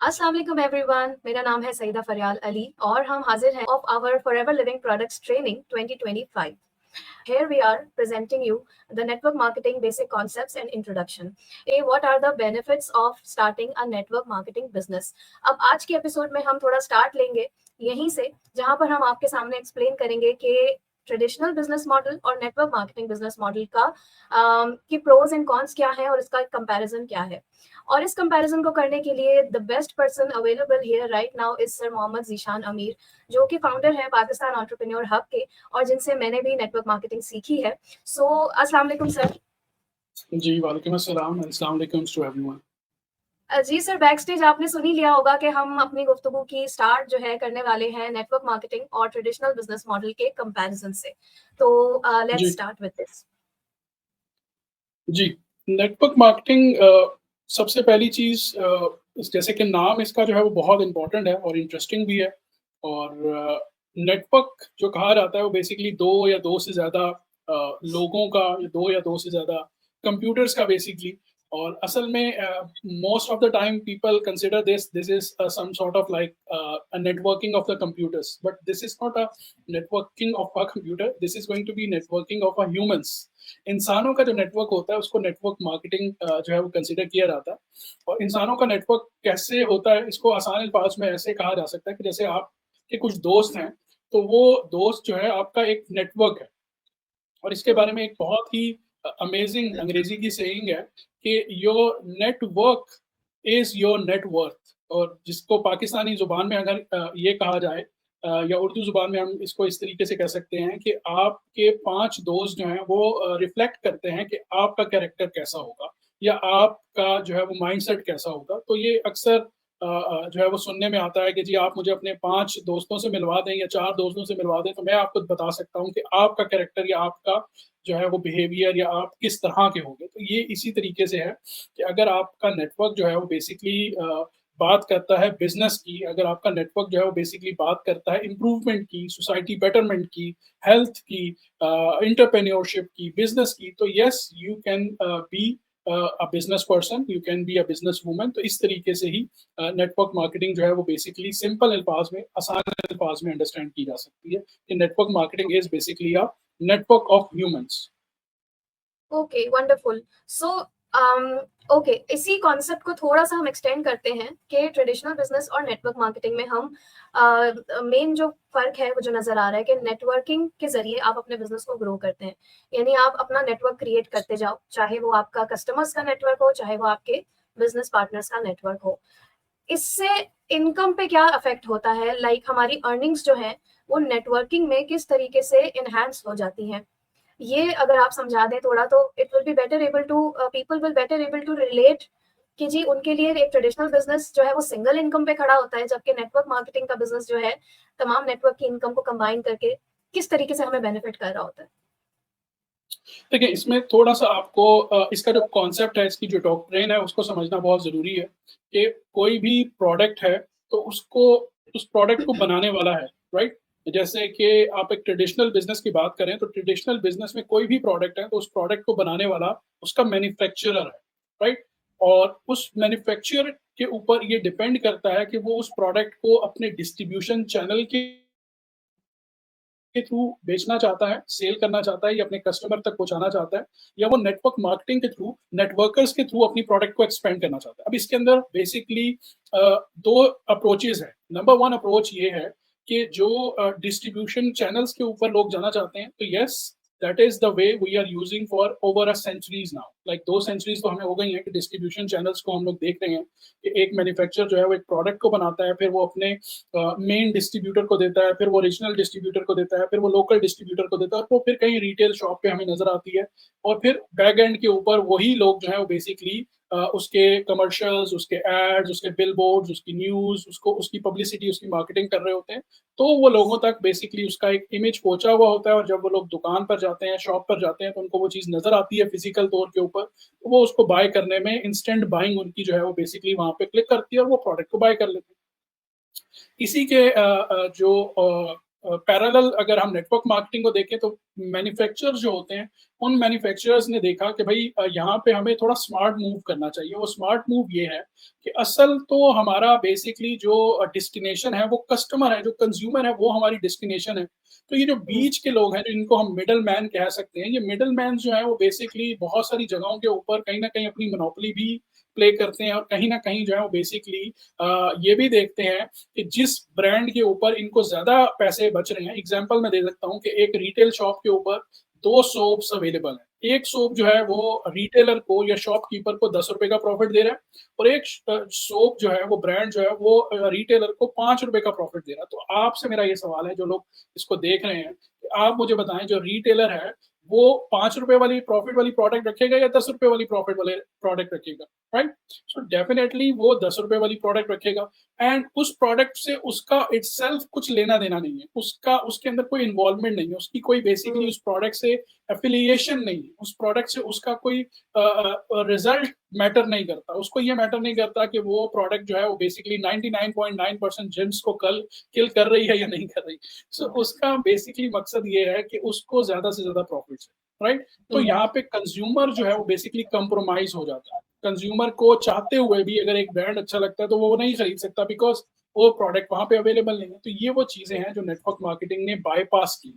अस्सलाम वालेकुम एवरीवन, मेरा नाम है सईदा फरियाल अली और हम हाजिर हैं of our Forever Living Products training 2025. Here we are presenting you the network marketing basic concepts and introduction. What are the benefits of starting a network marketing business? अब आज के एपिसोड में हम थोड़ा स्टार्ट लेंगे यहीं से, जहां पर हम आपके सामने एक्सप्लेन करेंगे कि ट्रेडिशनल बिजनेस मॉडल और नेटवर्क मार्केटिंग बिजनेस मॉडल का की प्रोज एंड कॉन्स क्या है और इसका कंपैरिजन क्या है। और इस कंपैरिजन को करने के लिए the best person available here right now is sir Mohammad Zeeshan Amir, जो कि फाउंडर है पाकिस्तान एंटरप्रेन्योर हब के और जिनसे मैंने भी नेटवर्क मार्केटिंग सीखी है। सो अस्सलाम वालेकुम सर। जी वालेकुम अस्सलाम, अस्सलाम वालेकुम टू एवरीवन। जी सर, बैक स्टेज आपने सुन ही लिया होगा कि हम अपनी गुफ्तगू की स्टार्ट जो है करने वाले हैं नेटवर्क मार्केटिंग और ट्रेडिशनल बिजनेस मॉडल के कंपैरिजन से। तो लेट्स जी स्टार्ट विद दिस। जी नेटवर्क मार्केटिंग सबसे पहली चीज़, जैसे कि नाम इसका जो है वो बहुत इम्पोर्टेंट है और इंटरेस्टिंग भी है। और नेटवर्क जो कहा जाता है वो बेसिकली दो या दो से ज़्यादा लोगों का, या दो या दो से ज़्यादा कंप्यूटर्स का बेसिकली। और असल में most of the time people consider this is some sort of like a networking of the computers, but this is not a networking of a computer, this is going to be networking of a humans. इंसानों का जो network होता है उसको network marketing जो है वो consider किया जाता है। और इंसानों का नेटवर्क कैसे होता है, इसको आसान अल्फाज में ऐसे कहा जा सकता है कि जैसे आपके कुछ दोस्त हैं, तो वो दोस्त जो है आपका एक नेटवर्क है। और इसके बारे में एक बहुत ही अमेजिंग अंग्रेजी की सेइंग है कि your network is your net worth. और जिसको पाकिस्तानी जुबान में अगर ये कहा जाए, या उर्दू जुबान में हम इसको इस तरीके से कह सकते हैं कि आपके 5 दोस्त जो हैं वो रिफ्लेक्ट करते हैं कि आपका कैरेक्टर कैसा होगा, या आपका जो है वो माइंडसेट कैसा होगा। तो ये अक्सर जो है वो सुनने में आता है कि जी आप मुझे अपने 5 दोस्तों से मिलवा दें या 4 दोस्तों से मिलवा दें, तो मैं आपको बता सकता हूँ कि आपका कैरेक्टर या आपका जो है वो बिहेवियर या आप किस तरह के होंगे। तो ये इसी तरीके से है कि अगर आपका नेटवर्क जो है वो बेसिकली बात करता है बिजनेस की, अगर आपका नेटवर्क जो है वो बेसिकली बात करता है इम्प्रूवमेंट की, सोसाइटी बेटरमेंट की, हेल्थ की, इंटरप्रेन्योरशिप की, बिजनेस की, तो yes you can be a business person, you can be a business woman. तो इस तरीके से ही नेटवर्क मार्केटिंग जो है वो बेसिकली सिंपल अल्फाज में, आसान अल्फाज में अंडरस्टैंड की जा सकती है कि network marketing is basically a network of humans. Okay, wonderful. So okay, इसी कॉन्सेप्ट को थोड़ा सा हम एक्सटेंड करते हैं कि ट्रेडिशनल बिजनेस और नेटवर्क मार्केटिंग में हम मेन जो फर्क है वो जो नजर आ रहा है कि नेटवर्किंग के जरिए आप अपने बिजनेस को ग्रो करते हैं। यानी आप अपना नेटवर्क क्रिएट करते जाओ, चाहे वो आपका कस्टमर्स का नेटवर्क हो, चाहे वो आपके बिजनेस पार्टनर्स का नेटवर्क हो। इससे इनकम पे क्या इफेक्ट होता है, लाइक हमारी अर्निंग्स जो हैं वो नेटवर्किंग में किस तरीके से इनहेंस हो जाती हैं, ये अगर आप समझा दें थोड़ा, तो it will be better able to, people will better able to relate कि जी उनके लिए एक ट्रेडिशनल बिजनेस जो है वो सिंगल इनकम पे खड़ा होता है, जबकि नेटवर्क मार्केटिंग का बिजनेस जो है तमाम नेटवर्क की इनकम को कंबाइन करके किस तरीके से हमें बेनिफिट कर रहा होता है। देखिए, इसमें थोड़ा-सा आपको इसका जो कॉन्सेप्ट है, इसकी जो डॉक्ट्रिन है, उसको समझना बहुत ज़रूरी है कि कोई भी प्रोडक्ट है, तो उसको उस प्रोडक्ट को बनाने वाला है, राइट? जैसे कि आप एक ट्रेडिशनल बिज़नेस की बात करें, तो ट्रेडिशनल बिज़नेस में कोई भी प्रोडक्ट है, तो उस प्रोडक्ट को बनाने वाला उसका मैन्युफैक्चरर है, राइट? और उस मैन्युफैक्चरर के ऊपर ये डिपेंड करता है कि वो उस प्रोडक्ट को अपने डिस्ट्रीब्यूशन चैनल के थ्रू बेचना चाहता है, सेल करना चाहता है, या अपने कस्टमर तक पहुँचाना चाहता है, या वो नेटवर्क मार्केटिंग के थ्रू, नेटवर्कर्स के थ्रू अपनी प्रोडक्ट को एक्सपेंड करना चाहता है। अब इसके अंदर बेसिकली 2 अप्रोचेज़ हैं। नंबर 1 अप्रोच ये है कि जो डिस्ट्रीब्यूशन चैनल्स के ऊपर लोग जाना चाहते हैं, तो yes, that is the way we are using for over a centuries now. Like 2 centuries तो हमें हो गई हैं कि डिस्ट्रीब्यूशन चैनल्स को हम लोग देख रहे हैं कि एक मैन्युफैक्चरर जो है वो एक प्रोडक्ट को बनाता है, फिर वो अपने मेन डिस्ट्रीब्यूटर को देता है, फिर वो रीजनल डिस्ट्रीब्यूटर को देता है, फिर वो लोकल डिस्ट्रीब्यूटर को देता है, और वो फिर कहीं रिटेल शॉप पे हमें नज़र आती है। और फिर बैक एंड के ऊपर वही लोग जो हैं वो बेसिकली उसके कमर्शियल्स, उसके एड्स, उसके बिलबोर्ड्स, उसकी न्यूज़, उसको उसकी पब्लिसिटी, उसकी मार्केटिंग कर रहे होते हैं। तो वो लोगों तक बेसिकली उसका एक इमेज पहुँचा हुआ होता है, और जब वो लोग दुकान पर जाते हैं, शॉप पर जाते हैं, तो उनको वो चीज़ नज़र आती है फिज़िकल तौर के ऊपर, तो वो उसको बाय करने में इंस्टेंट बाइंग उनकी जो है वो बेसिकली वहाँ पे क्लिक करती है और वो प्रोडक्ट को बाय कर लेते हैं। इसी के जो पैरेलल अगर हम नेटवर्क मार्केटिंग को देखें तो मैन्युफैक्चरर्स जो होते हैं, उन मैन्युफैक्चरर्स ने देखा कि भाई यहाँ पे हमें थोड़ा स्मार्ट मूव करना चाहिए। वो स्मार्ट मूव ये है कि असल तो हमारा बेसिकली जो डेस्टिनेशन है वो कस्टमर है, जो कंज्यूमर है वो हमारी डेस्टिनेशन है। तो ये जो हुँ, बीच के लोग हैं, जो इनको हम मिडल मैन कह सकते हैं, ये मिडल मैन जो है वो बेसिकली बहुत सारी जगहों के ऊपर कहीं न कहीं अपनी मोनोपोली भी प्ले करते हैं, और कहीं न कहीं जो है वो बेसिकली ये भी देखते हैं कि जिस ब्रांड के ऊपर इनको ज़्यादा पैसे बच रहे हैं। एग्ज़ाम्पल मैं दे सकता हूँ कि एक रिटेल शॉप के ऊपर 2 सोप्स अवेलेबल हैं। एक सोप जो है वो रिटेलर को या शॉपकीपर को ₹10 का प्रॉफिट दे रहा है, और एक सोप जो है वो ब्रांड जो है वो रिटेलर को ₹5 का प्रॉफिट दे रहा है। तो आपसे मेरा ये सवाल है, जो लोग इसको देख रहे हैं, कि आप मुझे बताएँ, जो रिटेलर है वो ₹5 वाली प्रॉफिट वाली प्रोडक्ट रखेगा या ₹10 वाली प्रॉफिट वाले प्रोडक्ट रखेगा, राइट? सो डेफिनिटली वो ₹10 वाली प्रोडक्ट रखेगा, एंड उस प्रोडक्ट से उसका इटसेल्फ कुछ लेना-देना नहीं है। उसका उसके अंदर कोई इन्वॉल्वमेंट नहीं है। उसकी कोई बेसिकली हुँ, उस प्रोडक्ट से एफ़िलिएशन नहीं है। उस प्रोडक्ट से उसका कोई रिज़ल्ट मैटर नहीं करता। उसको ये मैटर नहीं करता कि वो प्रोडक्ट जो है वो बेसिकली 99.9% जेम्स को कल किल कर रही है या नहीं कर रही। सो उसका बेसिकली मकसद ये है कि उसको ज़्यादा से ज़्यादा प्रॉफ़िट्स है, राइट? तो हुँ, यहाँ पे कंज़्यूमर जो है वो बेसिकली कंप्रोमाइज़ हो जाता है। कंज्यूमर को चाहते हुए भी अगर एक ब्रांड अच्छा लगता है तो वो नहीं खरीद सकता, बिकॉज़ वो प्रोडक्ट वहाँ पे अवेलेबल नहीं है। तो ये वो चीज़ें हैं जो नेटवर्क मार्केटिंग ने बायपास की,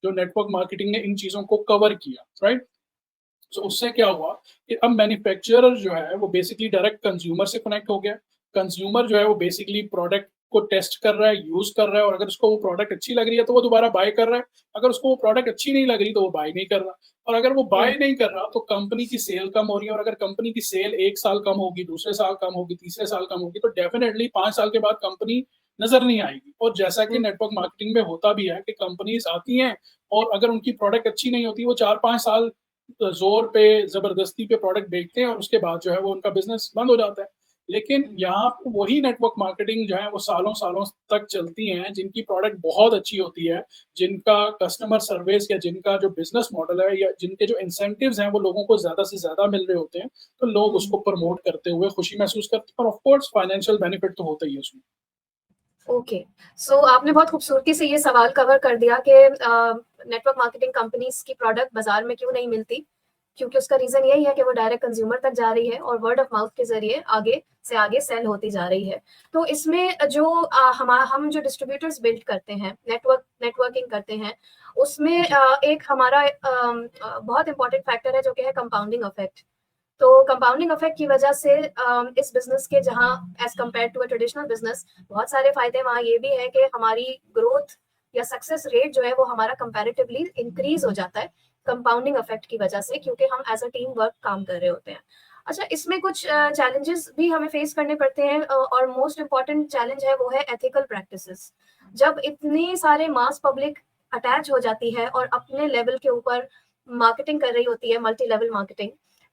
जो नेटवर्क मार्केटिंग ने इन चीज़ों को कवर किया, राइट? सो उससे क्या हुआ कि अब मैन्युफैक्चरर जो है वो बेसिकली डायरेक्ट कंज्यूमर से कनेक्ट हो गया। कंज्यूमर जो है वो बेसिकली प्रोडक्ट को टेस्ट कर रहा है, यूज़ कर रहा है, और अगर उसको वो प्रोडक्ट अच्छी लग रही है तो वो दोबारा बाय कर रहा है। अगर उसको वो प्रोडक्ट अच्छी नहीं लग रही तो वो बाय नहीं कर रहा। और अगर वो बाय हुँ, नहीं कर रहा तो कंपनी की सेल कम हो रही है, और अगर कंपनी की सेल 1 साल कम होगी, दूसरे साल कम होगी, तीसरे साल कम होगी, तो डेफिनिटली 5 साल के बाद कंपनी नज़र नहीं आएगी। और जैसा कि हुँ, नेटवर्क मार्केटिंग में होता भी है कि कंपनीज़ आती हैं, और अगर उनकी प्रोडक्ट अच्छी नहीं होती, वो 4-5 साल ज़ोर पे, ज़बरदस्ती पे प्रोडक्ट बेचते हैं, और उसके बाद जो है वो उनका बिज़नेस बंद हो जाता है। लेकिन यहाँ पे वही नेटवर्क मार्केटिंग जो है वो सालों-सालों तक चलती हैं, जिनकी प्रोडक्ट बहुत अच्छी होती है, जिनका कस्टमर सर्विस या जिनका जो बिज़नेस मॉडल है या जिनके जो इंसेंटिव्स हैं वो लोगों को ज़्यादा से ज़्यादा मिल रहे होते हैं, तो लोग हुँ। उसको प्रमोट करते हुए खुशी महसूस करते हैं, और ऑफ कोर्स फाइनेंशियल बेनिफिट तो होता ही है उसमें। ओके, सो आपने बहुत खूबसूरती से ये सवाल कवर कर दिया कि नेटवर्क मार्केटिंग कंपनीज़ की प्रोडक्ट बाज़ार में क्यों नहीं मिलती, क्योंकि उसका रीज़न यही है कि वो डायरेक्ट कंज़्यूमर तक जा रही है और वर्ड ऑफ माउथ के ज़रिए आगे से आगे सेल होती जा रही है। तो इसमें जो हम जो डिस्ट्रीब्यूटर्स बिल्ड करते हैं, नेटवर्किंग करते हैं, उसमें जी। एक हमारा बहुत इम्पोर्टेंट फैक्टर है जो कि है कंपाउंडिंग इफ़ेक्ट। तो कंपाउंडिंग इफेक्ट की वजह से इस बिजनेस के जहां as compare to a traditional business बहुत सारे फायदे वहां ये भी है कि हमारी ग्रोथ या सक्सेस रेट जो है वो हमारा कंपैरेटिवली इंक्रीज हो जाता है कंपाउंडिंग इफेक्ट की वजह से, क्योंकि हम एज अ टीम वर्क काम कर रहे होते हैं। अच्छा, इसमें कुछ चैलेंजेस भी हमें फेस करने पड़ते हैं, और मोस्ट इम्पॉर्टेंट चैलेंज है वो है एथिकल प्रैक्टिसेस। जब इतने सारे मास पब्लिक अटैच हो जाती है और अपने लेवल के ऊपर मार्केटिंग कर रही होती है, मल्टी लेवल मार्केटिंग,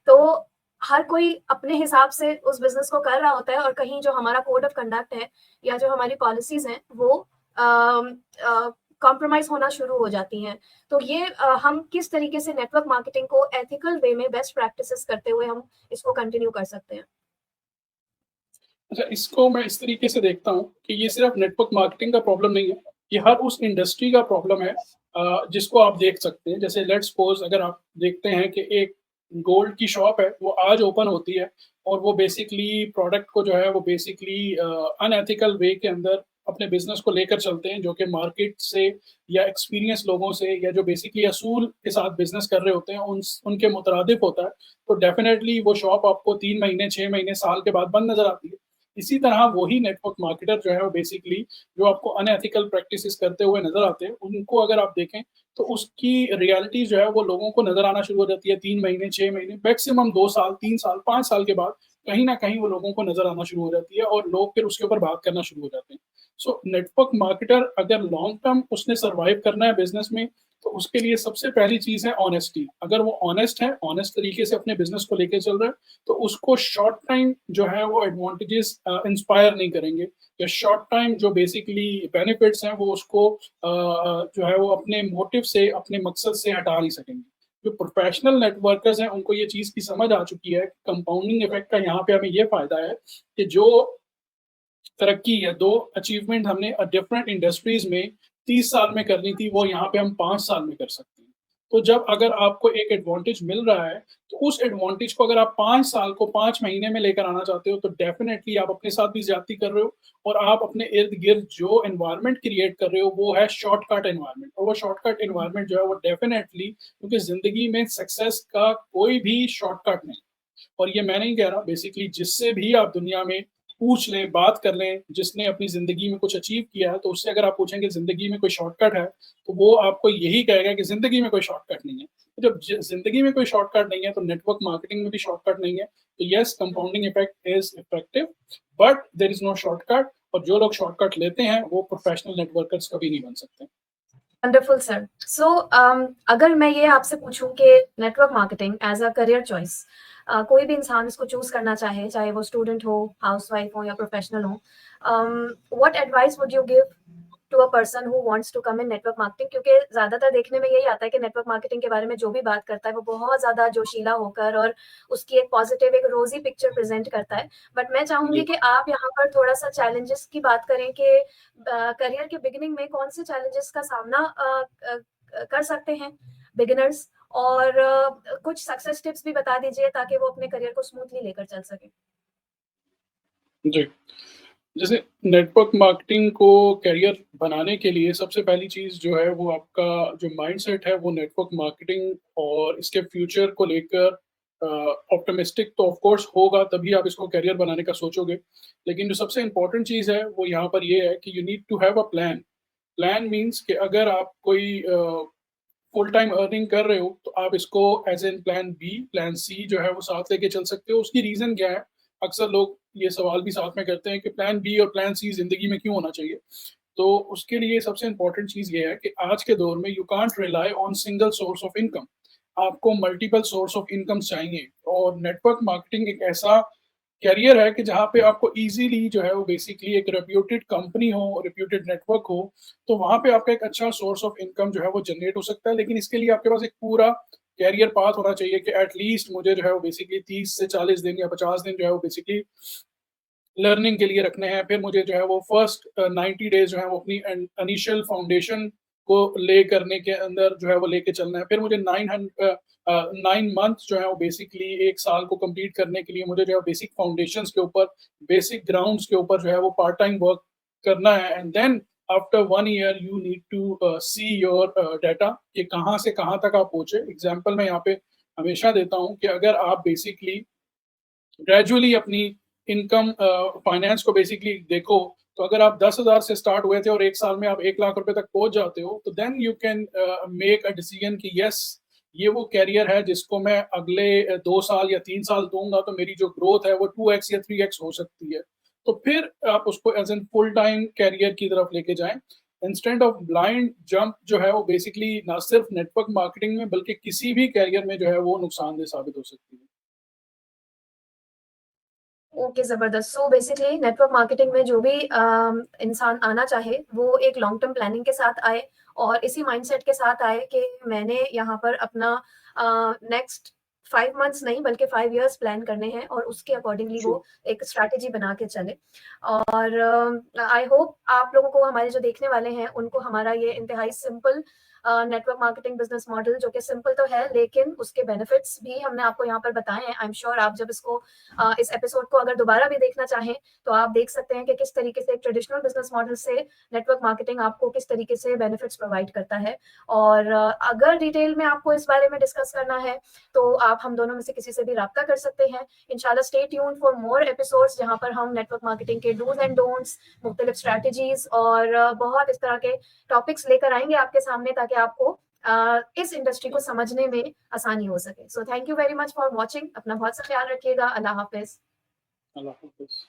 तो हर कोई अपने हिसाब से उस बिज़नेस को कर रहा होता है, और कहीं जो हमारा कोड ऑफ कंडक्ट है या जो हमारी पॉलिसीज़ हैं वो कॉम्प्रोमाइज़ होना शुरू हो जाती हैं। तो ये हम किस तरीके से नेटवर्क मार्केटिंग को एथिकल वे में बेस्ट प्रैक्टिसेस करते हुए हम इसको कंटिन्यू कर सकते हैं? अच्छा, इसको मैं इस तरीके से देखता हूँ कि ये सिर्फ नेटवर्क मार्केटिंग का प्रॉब्लम नहीं है, ये हर उस इंडस्ट्री का प्रॉब्लम है जिसको आप देख सकते हैं। जैसे लेट्स सपोज़ अगर आप देखते हैं कि एक गोल्ड की शॉप है, वो आज ओपन होती है, और वो बेसिकली प्रोडक्ट को जो है वो बेसिकली अनएथिकल वे के अंदर अपने बिज़नेस को लेकर चलते हैं, जो कि मार्केट से या एक्सपीरियंस लोगों से या जो बेसिकली असूल के साथ बिज़नेस कर रहे होते हैं, उनके मुतरादिफ होता है। तो डेफ़िनेटली वो शॉप आपको 3 महीने, 6 महीने, साल के बाद बंद नज़र आती है। इसी तरह वही नेटवर्क मार्केटर जो है वो बेसिकली जो आपको अनएथिकल प्रैक्टिसेस करते हुए नज़र आते हैं, उनको अगर आप देखें तो उसकी रियलिटी जो है वो लोगों को नज़र आना शुरू हो जाती है 3 महीने, 6 महीने, मैक्सिमम 2 साल, 3 साल, 5 साल के बाद कहीं न कहीं वो लोगों को नज़र आना शुरू हो जाती है, और लोग फिर उसके ऊपर बात करना शुरू हो जाते हैं। सो नेटवर्क मार्केटर अगर लॉन्ग टर्म उसने सर्वाइव करना है बिज़नेस में, तो उसके लिए सबसे पहली चीज़ है ऑनेस्टी। अगर वो ऑनेस्ट है, ऑनेस्ट तरीके से अपने बिज़नेस को लेके चल रहा है, तो उसको शॉर्ट टाइम जो है वो एडवांटेजेस इंस्पायर नहीं करेंगे, या शॉर्ट टाइम जो बेसिकली बेनिफिट्स हैं वो उसको जो है वो अपने मोटिव से, अपने मकसद से हटा नहीं सकेंगे। जो प्रोफेशनल नेटवर्कर्स हैं उनको ये चीज़ की समझ आ चुकी है, कंपाउंडिंग इफेक्ट का यहाँ पे हमें ये फ़ायदा है कि जो तरक्की या 2 अचीवमेंट हमने डिफरेंट इंडस्ट्रीज़ में 30 साल में करनी थी, वो यहाँ पे हम 5 साल में कर सकते हैं। तो जब अगर आपको एक एडवांटेज मिल रहा है, तो उस एडवांटेज को अगर आप 5 साल को 5 महीने में लेकर आना चाहते हो, तो डेफ़िनेटली आप अपने साथ भी ज़्यादती कर रहे हो और आप अपने इर्द-गिर्द जो एनवायरनमेंट क्रिएट कर रहे हो, वो है शॉर्टकट एनवायरनमेंट, और वो शॉर्टकट एनवायरनमेंट जो है वो डेफ़िनेटली, क्योंकि ज़िंदगी में सक्सेस का कोई भी शॉर्टकट नहीं। और ये मैं नहीं कह रहा, बेसिकली जिससे भी आप दुनिया में पूछ लें, बात कर लें, जिसने अपनी ज़िंदगी में कुछ अचीव किया है, तो उससे अगर आप पूछेंगे ज़िंदगी में कोई शॉर्टकट है, तो वो आपको यही कहेगा कि ज़िंदगी में कोई शॉर्टकट नहीं है। तो जब ज़िंदगी में कोई शॉर्टकट नहीं है, तो नेटवर्क मार्केटिंग में भी शॉर्टकट नहीं है। तो yes, compounding effect is effective, but there is no shortcut, और जो लोग शॉर्टकट लेते हैं, वो प्रोफेशनल नेटवर्कर्स कभी नहीं बन सकते। Wonderful sir. सो अगर मैं ये आपसे पूछूं कि network marketing as a career choice, कोई भी इंसान इसको चूज करना चाहे, चाहे वो स्टूडेंट हो, हाउसवाइफ हो या प्रोफेशनल हो, what advice would you give to a person who wants to come in network marketing? क्योंकि ज्यादातर देखने में यही आता है कि नेटवर्क मार्केटिंग के बारे में जो भी बात करता है वो बहुत ज्यादा जोशीला होकर और उसकी एक पॉजिटिव, एक रोजी पिक्चर प्रेजेंट करता है। बट मैं चाहूंगी जी। कि आप यहाँ पर थोड़ा सा चैलेंजेस की बात करें कि करियर के बिगिनिंग में कौन से चैलेंजेस का सामना कर सकते हैं बिगिनर्स, और कुछ सक्सेस टिप्स भी बता दीजिए ताकि वो अपने करियर को स्मूथली लेकर चल सके। जी। जैसे नेटवर्क मार्केटिंग को करियर बनाने के लिए सबसे पहली चीज़ जो है, वो आपका जो माइंडसेट है, वो नेटवर्क मार्केटिंग और इसके फ्यूचर को लेकर ऑप्टिमिस्टिक तो ऑफ कोर्स होगा, तभी आप इसको करियर बनाने का सोचोगे। लेकिन जो सबसे इम्पोर्टेंट चीज़ है, वो यहाँ पर ये है कि you need to have a plan. Plan means कि अगर आप कोई फुल टाइम अर्निंग कर रहे हो, तो आप इसको as an plan B, plan C जो है वो साथ लेके चल सकते हो। उसकी रीज़न क्या है? अक्सर लोग ये सवाल भी साथ में करते हैं कि प्लान बी और प्लान सी ज़िंदगी में क्यों होना चाहिए? तो उसके लिए सबसे इम्पोर्टेंट चीज़ ये है कि आज के दौर में you can't rely on single source of income. आपको मल्टीपल सोर्स ऑफ इनकम चाहिए, और नेटवर्क मार्केटिंग एक ऐसा करियर है कि जहाँ पे आपको ईज़िली जो है वो बेसिकली एक रेप्यूटेड कंपनी हो, रेप्यूटेड नेटवर्क हो, तो वहाँ पे आपका एक अच्छा सोर्स ऑफ इनकम जो है वो जनरेट हो सकता है। लेकिन इसके लिए आपके पास एक पूरा करियर पाथ होना चाहिए कि एट लीस्ट मुझे जो है वो बेसिकली 30 से 40 दिन या 50 दिन जो है वो बेसिकली लर्निंग के लिए रखने हैं। फिर मुझे जो है वो फर्स्ट 90 डेज़ जो है वो अपनी इनिशियल फाउंडेशन को ले करने के अंदर जो है वो लेके चलना है। फिर मुझे 9 मंथ जो है वो बेसिकली 1 साल को कंप्लीट करने के लिए मुझे जो है बेसिक फाउंडेशंस के ऊपर, बेसिक ग्राउंड्स के ऊपर जो है वो पार्ट टाइम वर्क करना है, and then after 1 year you need to see your data कि कहाँ से कहाँ तक आप पहुँचे। एग्ज़ाम्पल मैं यहाँ पे हमेशा देता हूँ कि अगर आप बेसिकली ग्रेजुअली अपनी इनकम फाइनेंस को बेसिकली देखो, तो अगर आप 10,000 से स्टार्ट हुए थे और 1 साल में आप 1 लाख रुपए तक पहुँच जाते हो, तो then you can make a decision कि येस, ये वो करियर है जिसको मैं अगले 2 साल या 3 साल दूँगा, तो मेरी जो ग्रोथ है वो 2x या 3x हो सकती है। तो फिर आप उसको as an full time career की तरफ लेके जाएँ। इंस्टेड ऑफ ब्लाइंड जंप जो है वो बेसिकली ना सिर्फ नेटवर्क मार्केटिंग में बल्कि किसी भी करियर में जो है वो नुकसानदेह साबित हो सकती है। ओके, ज़बरदस्त। सो बेसिकली नेटवर्क मार्केटिंग में जो भी इंसान आना चाहे, वो एक लॉन्ग टर्म प्लानिंग के साथ आए और इसी माइंडसेट के साथ आए कि मैंने यहाँ पर अपना नेक्स्ट 5 मंथ्स नहीं बल्कि 5 इयर्स प्लान करने हैं और उसके अकॉर्डिंगली ट्रू। वो एक स्ट्रैटेजी बना के चले। और आई होप आप लोगों को, हमारे जो देखने वाले हैं, उनको हमारा ये इंतहाई simple network marketing business model, जो कि सिंपल तो है लेकिन उसके बेनिफिट्स भी हमने आपको यहाँ पर बताए हैं। आई एम श्योर आप जब इसको इस एपिसोड को अगर दोबारा भी देखना चाहें, तो आप देख सकते हैं कि किस तरीके से एक ट्रेडिशनल बिजनेस मॉडल से नेटवर्क मार्केटिंग आपको किस तरीके से बेनिफिट्स प्रोवाइड करता है। और अगर डिटेल में आपको इस बारे में डिस्कस करना है, तो आप हम दोनों में से किसी से भी राब्ता कर सकते हैं। इंशाल्लाह stay tuned for more episodes, जहाँ पर हम नेटवर्क मार्केटिंग के डूज एंड डोंट्स, मुख्तलिफ स्ट्रैटेजीज और बहुत इस तरह के टॉपिक्स लेकर आएंगे आपके सामने, ताकि आपको इस इंडस्ट्री को समझने में आसानी हो सके। So thank you very much for watching. अपना बहुत सा ख्याल रखिएगा। अल्लाह हाफिज। अल्लाह हाफ़िज़।